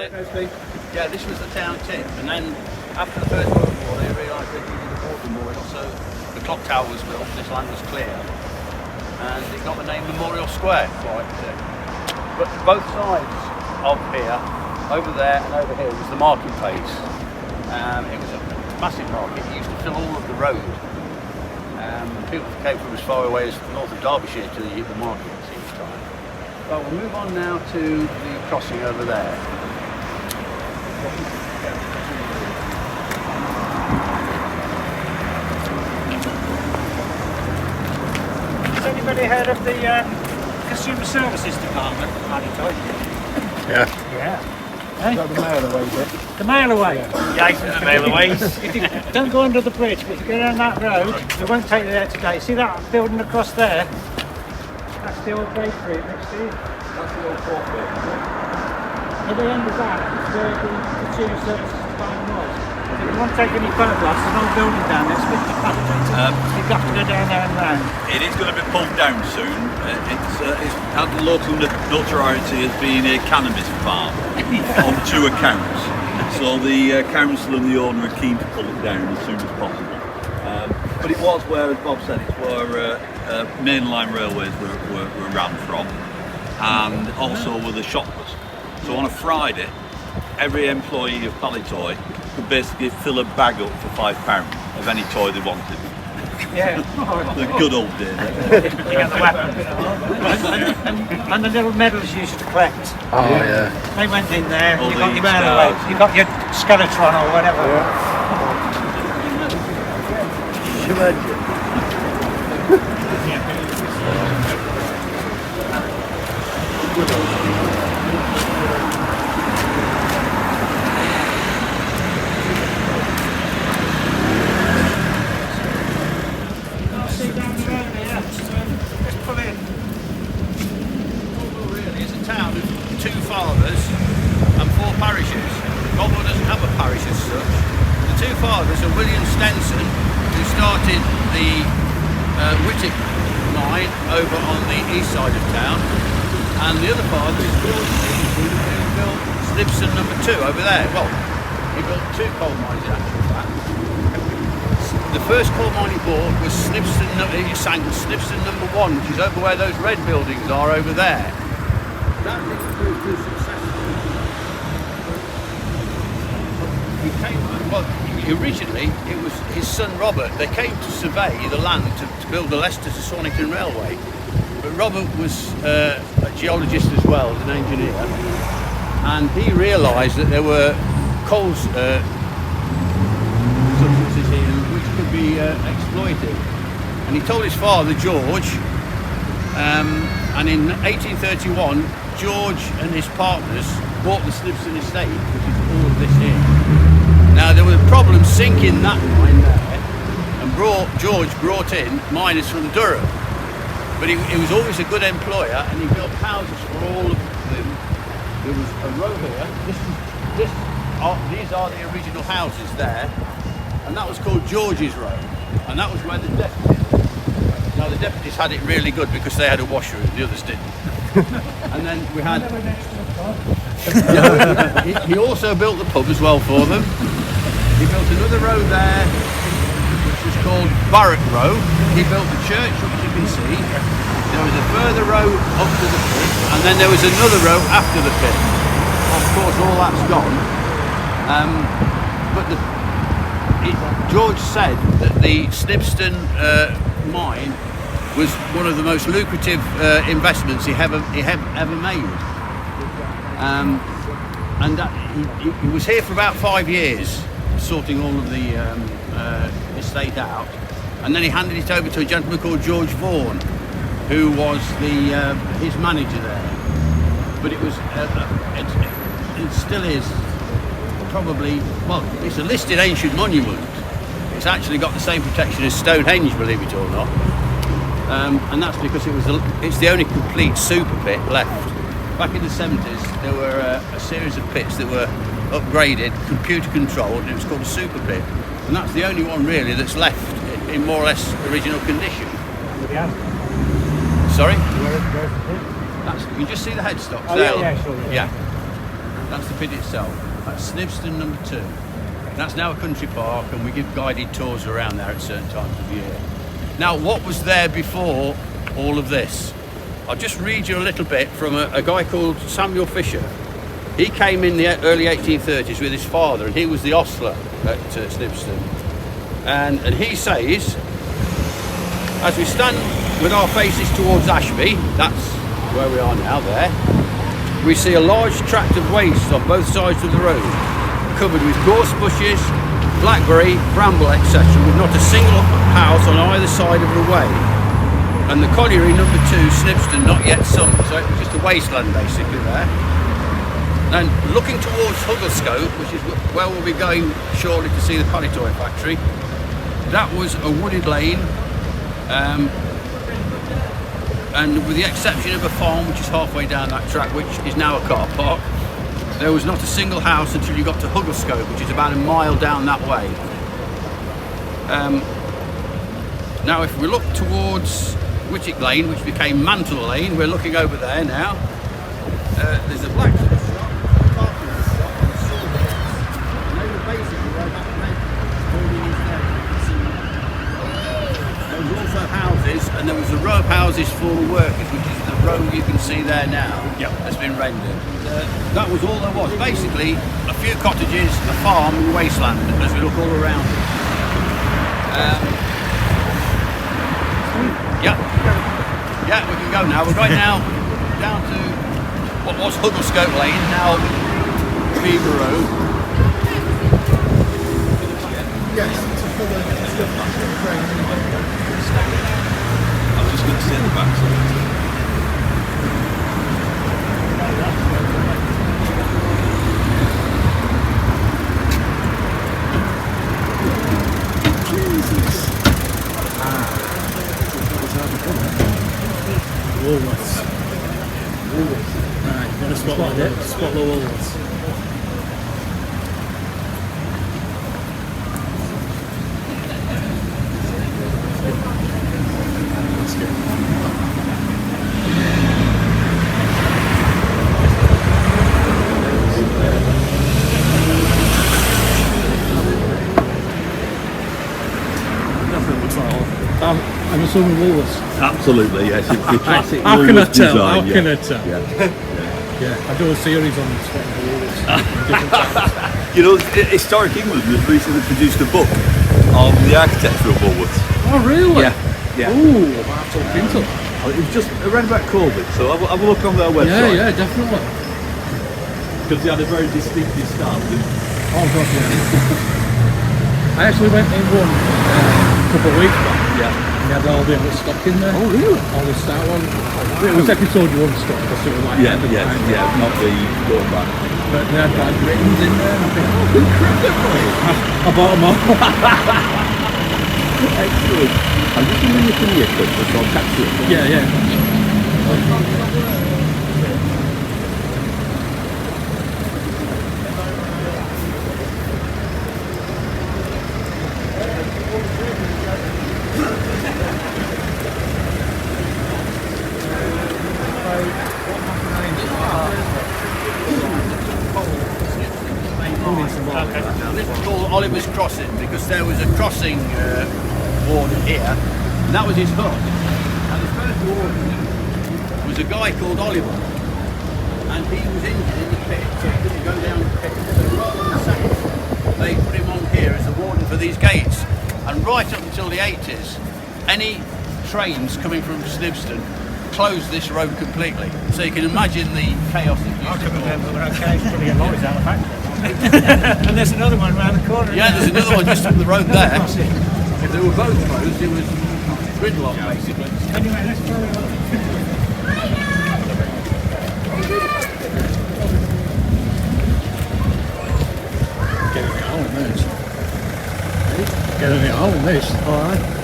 Yeah, this was the town tip, and then after the First World War they realised they needed a water memorial, so the clock tower was built, this land was clear, and it got the name Memorial Square. But both sides of here, over there and over here, was the market place. It was a massive market, it used to fill all of the road. People came from as far away as north of Derbyshire to the market each time. Well, we'll move on now to the crossing over there. Has anybody heard of the Consumer Services Department? Yeah. Yeah. Is that the mail away bit? The mail away. Yeah, the mail away. If you don't go under the bridge, but if you go down that road, they won't take you there today. See that building across there? That's the old bakery next to you. That's the old Coalville. At the end of that, it's where the Consumer Services Department was. If you want to take any photographs, there's an old building down there. It's 50 pallets. You've got to go down there and round. It is going to be pulled down soon. It's had the local notoriety as being a cannabis farm on 2 accounts. So the council and the owner are keen to pull it down as soon as possible. But it was where, as Bob said, it's where mainline railways were ran from, and also where the shop was. So on a Friday, every employee of Palitoy could basically fill a bag up for £5 of any toy they wanted. Yeah. The good old days. You got the weapons. and the little medals you used to collect. Oh yeah. They went in there, All you got the your mail stars. away, you got your Skeletron or whatever. See down the road here, just pull in. Coalville really is a town of 2 fathers and 4 parishes. Coalville doesn't have a parish as such. The 2 fathers are William Stenson, who started the Whittick mine over on the east side of town, and the other father is George Stenson, who built Snibston number 2 over there. Well, he built 2 coal mines in actual fact. The first coal mine he bought was Snibston number 1, which is over where those red buildings are over there. That didn't prove too successful. He came, well, originally it was his son Robert. They came to survey the land to build the Leicester to Sonington Railway. But Robert was a geologist as well, as an engineer, and he realised that there were coal substances here which could be exploited. And he told his father, George, and in 1831, George and his partners bought the Snibston estate, which is all of this here. Now there were problems sinking that mine there, and George brought in miners from Durham. But he was always a good employer, and he built houses for all of them. There was a row here. These are the original houses there, and that was called George's Row, and that was where the deputies. Now the deputies had it really good because they had a washroom, the others didn't. And then we had. He also built the pub as well for them. He built another row there, which was called Barrack Row. He built the church, which you can see. There was a further row up to the pit, and then there was another row after the pit. Of course, all that's gone. But George said that the Snibston mine was one of the most lucrative investments he ever made. And that he was here for about 5 years, sorting all of the estate out, and then he handed it over to a gentleman called George Vaughan, who was his manager there. But it was it still is probably, well, it's a listed ancient monument. It's actually got the same protection as Stonehenge, believe it or not, and that's because it's the only complete super pit left. Back in the 70s, there were a series of pits that were upgraded, computer controlled, and it was called a super pit. And that's the only one really that's left in more or less original condition. Sorry? Where's the pit? You can just see the headstocks Oh, there. yeah, sure. Yeah. That's the pit itself. That's Snibston number 2. That's now a country park, and we give guided tours around there at certain times of year. Now, what was there before all of this? I'll just read you a little bit from a guy called Samuel Fisher. He came in the early 1830s with his father, and he was the ostler at Snibston. And he says, as we stand with our faces towards Ashby, that's where we are now there, we see a large tract of waste on both sides of the road, covered with gorse bushes, blackberry, bramble, etc., with not a single house on either side of the way. And the colliery number 2, Snibston, not yet sunk, so it's just a wasteland basically there. And looking towards Hugglescote, which is where we'll be going shortly to see the Paddy Toy factory, that was a wooded lane, and with the exception of a farm which is halfway down that track, which is now a car park, there was not a single house until you got to Hugglescote, which is about a mile down that way. Now if we look towards Witchick Lane, which became Mantle Lane, we're looking over there now. There's a blacksmith shop, a carpenter's shop, and a sawmill. And they were basically where that building is there. There was also houses, and there was a row of houses for the workers, which is the row you can see there now. Yep. Has been rendered. That was all there was. Basically, a few cottages, a farm, and wasteland as we look all around it. Yeah, we can go now. We're going now down to what was Hugglescote Lane, now Beaver Road. Yes, to follow the I'm just going to sit in the back side. Woolworths. Right, you've got to spot the Woolworths. I'm assuming Woolworths. Absolutely, yes. It's the classic How can I Woolworths tell? design, How yeah. can I tell? Yeah. I do a series on spotting the Woolworths. Different times. You know, Historic England has recently produced a book on the architecture of Woolworths. Oh, really? Yeah. Ooh, I might have to look into it. It was just around about Coalville, so have a look on their website. Yeah, definitely. Because they had a very distinctive style. Oh, God, yeah. I actually went in one a couple of weeks back. Yeah. They had all the old stock in there. Oh, really? All the Star Wars. It was episode 1 stock, because it was like Yeah, end of time. not the going back. But they had like Britons in there, and I think, oh, incredible! I bought them all. Excellent. I'm just going to look in here quick, so I'll catch you. Yeah. This is called Oliver's Crossing because there was a crossing warden here, and that was his hut. And the first warden was a guy called Oliver, and he was injured in the pit, so he couldn't go down the pit. So rather than sack him, they put him on here as a warden for these gates. And right up until the 80s, any trains coming from Snibston closed this road completely. So you can imagine the chaos that I used can to remember when I came trying to get lorries out of the factory. And there's another one round the corner. Yeah, there's another one just up the road there. Crossing. If they were both closed, it was gridlock basically. Anyway, let's carry on. Getting it on this. Getting it on this. Alright.